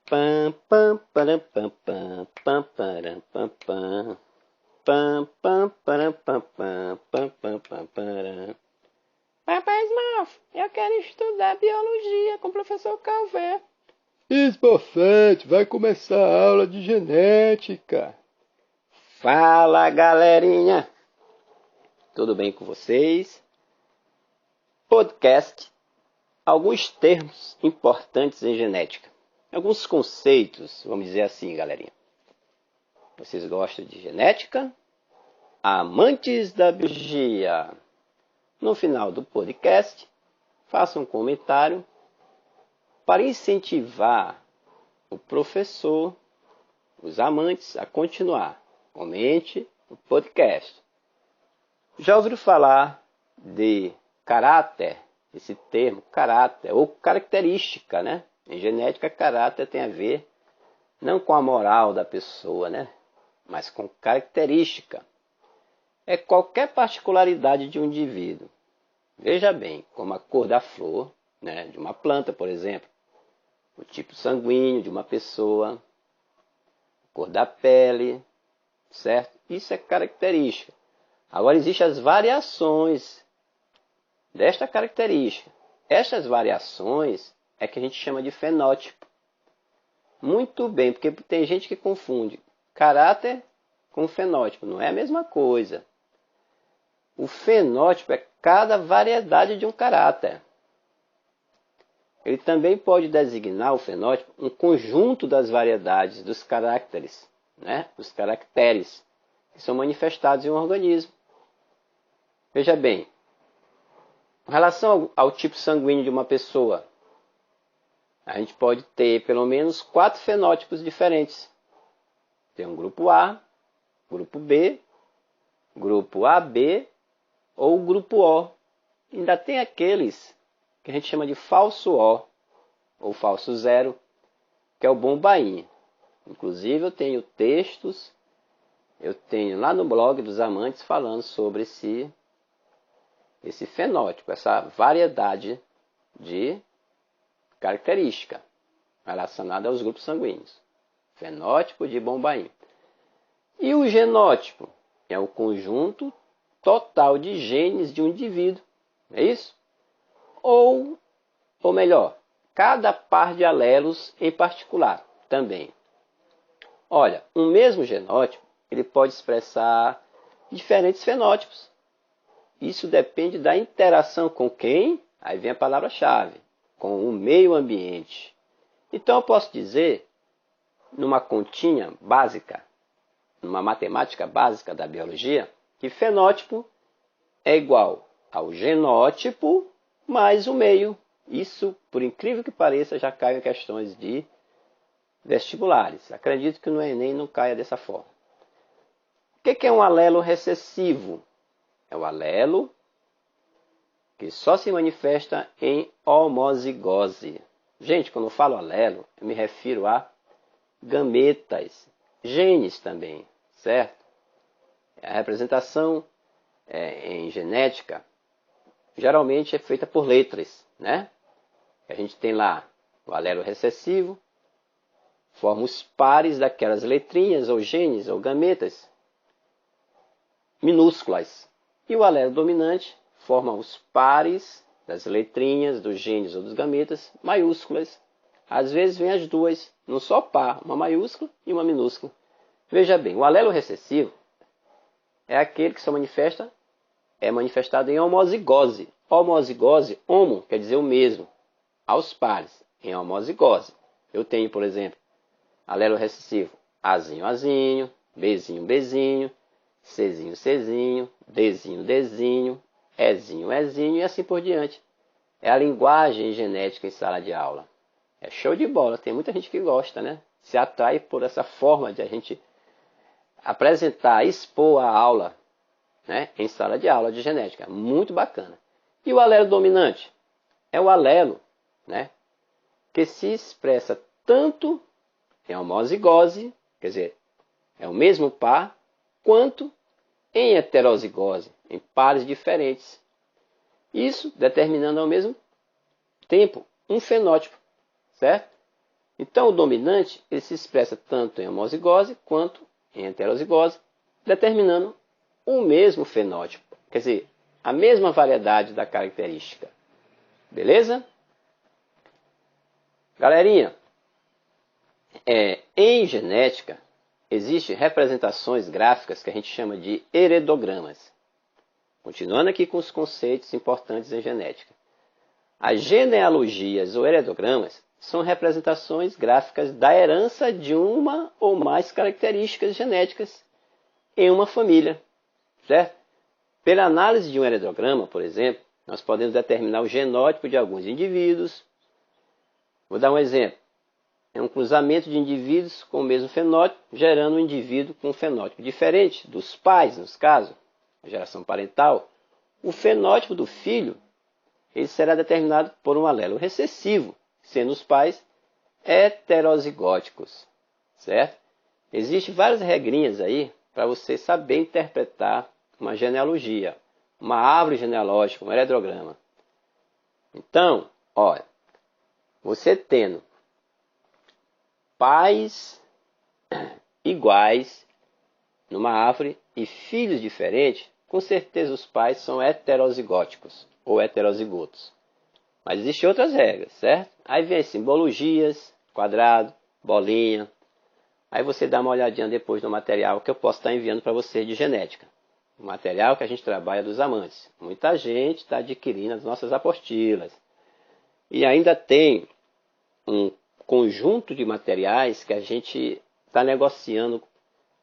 Pam, pam, param, pam, pam, pam, param, pam, pam. Pam, pam, param, pam, pam, pam, pam, pam, param. Papai Smurf, eu quero estudar biologia com o professor Calvé. Esbofete, vai começar a aula de genética. Fala, galerinha! Tudo bem com vocês? Podcast. Alguns termos importantes em genética. Alguns conceitos, vamos dizer assim, galerinha. Vocês gostam de genética? Amantes da biologia? No final do podcast, faça um comentário para incentivar o professor, os amantes, a continuar. Comente o podcast. Já ouviram falar de caráter? Esse termo, caráter, ou característica, né? Em genética, caráter tem a ver não com a moral da pessoa, né? Mas com característica. É qualquer particularidade de um indivíduo. Veja bem, como a cor da flor, né? De uma planta, por exemplo. O tipo sanguíneo de uma pessoa. A cor da pele, certo? Isso é característica. Agora, existem as variações desta característica. Estas variações é que a gente chama de fenótipo. Muito bem, porque tem gente que confunde caráter com fenótipo. Não é a mesma coisa. O fenótipo é cada variedade de um caráter. Ele também pode designar o fenótipo um conjunto das variedades dos caracteres, né? Os caracteres que são manifestados em um organismo. Veja bem, com relação ao tipo sanguíneo de uma pessoa, a gente pode ter pelo menos 4 fenótipos diferentes. Tem um grupo A, grupo B, grupo AB ou grupo O. Ainda tem aqueles que a gente chama de falso O ou falso zero, que é o bombainha. Inclusive eu tenho textos, eu tenho lá no blog dos amantes falando sobre esse fenótipo, essa variedade de característica relacionada aos grupos sanguíneos. Fenótipo de bombaim. E o genótipo é o conjunto total de genes de um indivíduo. É isso? Ou melhor, cada par de alelos em particular também. Olha, um mesmo genótipo ele pode expressar diferentes fenótipos. Isso depende da interação com quem? Aí vem a palavra-chave. Com o meio ambiente. Então eu posso dizer, numa continha básica, numa matemática básica da biologia, que fenótipo é igual ao genótipo mais o meio. Isso, por incrível que pareça, já cai em questões de vestibulares. Acredito que no Enem não caia dessa forma. O que é um alelo recessivo? É o alelo que só se manifesta em homozigose. Gente, quando eu falo alelo, eu me refiro a gametas, genes também, certo? A representação em genética geralmente é feita por letras, né? A gente tem lá o alelo recessivo, forma os pares daquelas letrinhas ou genes ou gametas minúsculas. E o alelo dominante forma os pares das letrinhas, dos genes ou dos gametas maiúsculas. Às vezes vem as duas num só par, uma maiúscula e uma minúscula. Veja bem, o alelo recessivo é aquele que é manifestado em homozigose. Homozigose, homo quer dizer o mesmo, aos pares, em homozigose. Eu tenho, por exemplo, alelo recessivo Azinho, Azinho, Bzinho, Bzinho, Czinho, Czinho, Dzinho, Dzinho, Ezinho, Ezinho e assim por diante. É a linguagem genética em sala de aula. É show de bola, tem muita gente que gosta, né? Se atrai por essa forma de a gente apresentar, expor a aula, né? Em sala de aula de genética. Muito bacana. E o alelo dominante? É o alelo, né? Que se expressa tanto em homozigose, quer dizer, é o mesmo par, quanto em heterozigose, em pares diferentes. Isso determinando ao mesmo tempo um fenótipo, certo? Então, o dominante ele se expressa tanto em homozigose quanto em heterozigose, determinando o mesmo fenótipo, quer dizer, a mesma variedade da característica. Beleza? Galerinha, em genética, existem representações gráficas que a gente chama de heredogramas. Continuando aqui com os conceitos importantes em genética. As genealogias ou heredogramas são representações gráficas da herança de uma ou mais características genéticas em uma família, certo? Pela análise de um heredograma, por exemplo, nós podemos determinar o genótipo de alguns indivíduos. Vou dar um exemplo. É um cruzamento de indivíduos com o mesmo fenótipo, gerando um indivíduo com um fenótipo diferente dos pais, nos casos, a geração parental. O fenótipo do filho ele será determinado por um alelo recessivo, sendo os pais heterozigóticos, certo? Existem várias regrinhas aí para você saber interpretar uma genealogia, uma árvore genealógica, um heredograma. Então, olha, você tendo pais iguais numa árvore e filhos diferentes, com certeza os pais são heterozigóticos ou heterozigotos. Mas existem outras regras, certo? Aí vem simbologias, quadrado, bolinha. Aí você dá uma olhadinha depois no material que eu posso estar enviando para você de genética. O material que a gente trabalha dos amantes. Muita gente está adquirindo as nossas apostilas. E ainda tem um conjunto de materiais que a gente está negociando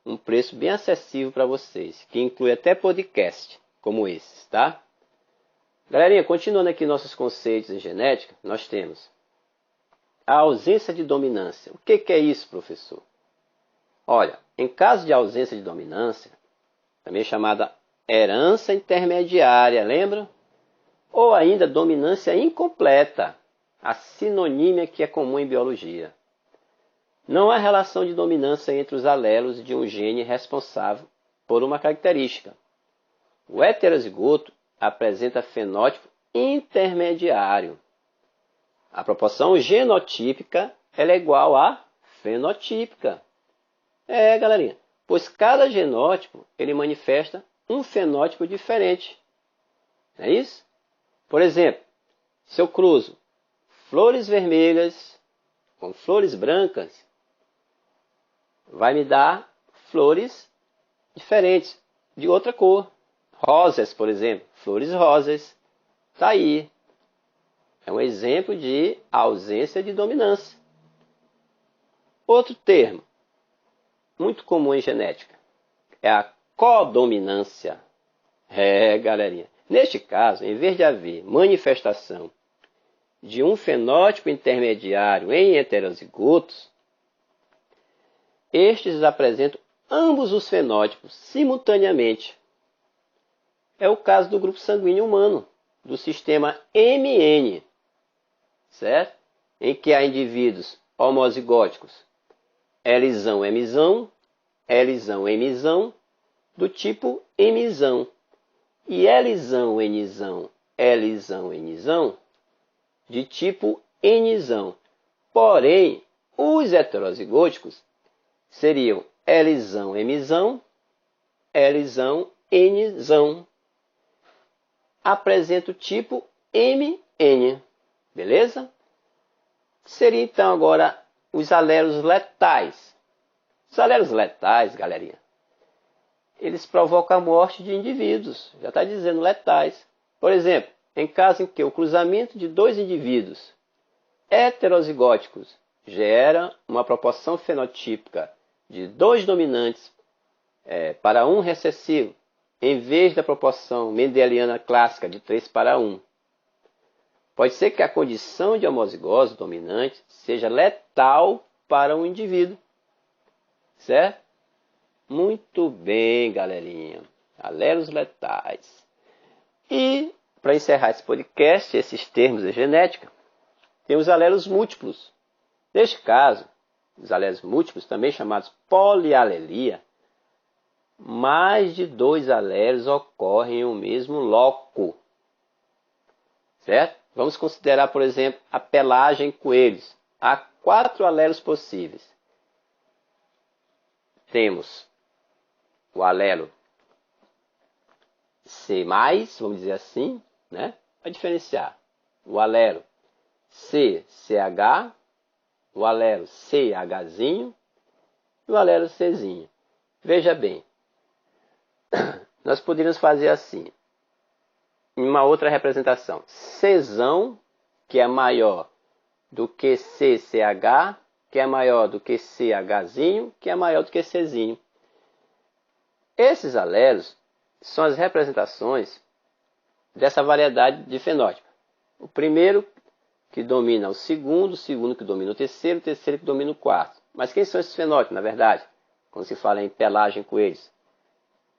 um preço bem acessível para vocês, que inclui até podcast, como esses, tá? Galerinha, continuando aqui nossos conceitos em genética, nós temos a ausência de dominância. O que é isso, professor? Olha, em caso de ausência de dominância, também chamada herança intermediária, lembra? Ou ainda dominância incompleta, a sinonímia que é comum em biologia. Não há relação de dominância entre os alelos de um gene responsável por uma característica. O heterozigoto apresenta fenótipo intermediário. A proporção genotípica ela é igual à fenotípica. Galerinha, pois cada genótipo ele manifesta um fenótipo diferente. Não é isso? Por exemplo, se eu cruzo flores vermelhas com flores brancas, vai me dar flores diferentes, de outra cor. Rosas, por exemplo, flores rosas. Está aí. É um exemplo de ausência de dominância. Outro termo, muito comum em genética, é a codominância. Galerinha. Neste caso, em vez de haver manifestação de um fenótipo intermediário em heterozigotos, estes apresentam ambos os fenótipos simultaneamente. É o caso do grupo sanguíneo humano, do sistema MN, certo? Em que há indivíduos homozigóticos Lzão, Mzão, Lzão, Mzão, do tipo Mzão, e Lzão, Nzão, Lzão, Nzão, de tipo Nzão. Porém, os heterozigóticos seriam Lzão, Mzão, Lzão, Nzão. Apresenta o tipo MN, beleza? Seria então agora os alelos letais. Os alelos letais, galerinha, eles provocam a morte de indivíduos. Já está dizendo letais. Por exemplo, em caso em que o cruzamento de dois indivíduos heterozigóticos gera uma proporção fenotípica de 2 dominantes para 1 recessivo, em vez da proporção mendeliana clássica de 3 para 1. Pode ser que a condição de homozigose dominante seja letal para um indivíduo. Certo? Muito bem, galerinha. Alelos letais. E, para encerrar esse podcast, esses termos de genética, tem os alelos múltiplos. Neste caso, os alelos múltiplos, também chamados polialelia, mais de 2 alelos ocorrem em um mesmo loco. Certo? Vamos considerar, por exemplo, a pelagem em coelhos. há 4 alelos possíveis. Temos o alelo C+, vamos dizer assim, né? Para diferenciar o alelo CCH, o alelo CHzinho e o alelo Czinho. Veja bem, nós poderíamos fazer assim, em uma outra representação. Czão, que é maior do que CCH, que é maior do que CHzinho, que é maior do que Czinho. Esses alelos são as representações dessa variedade de fenótipo. O primeiro que domina o segundo que domina o terceiro que domina o quarto. Mas quem são esses fenótipos, na verdade? Quando se fala em pelagem com eles.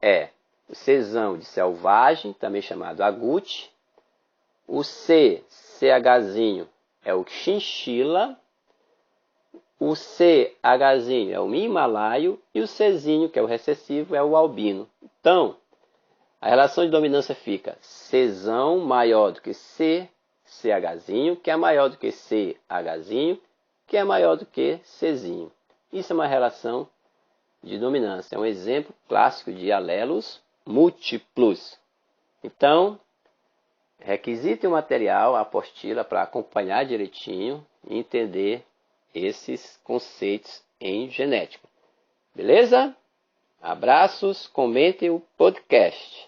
É o Czão de selvagem, também chamado agute. O CHzinho é o chinchila. O CHzinho é o himalaio. E o Czinho, que é o recessivo, é o albino. Então, a relação de dominância fica Czão maior do que CHzinho, que é maior do que CHzinho, que é maior do que Czinho. Isso é uma relação de dominância. É um exemplo clássico de alelos múltiplos. Então, requisite o material, a apostila, para acompanhar direitinho e entender esses conceitos em genética. Beleza? Abraços, comentem o podcast.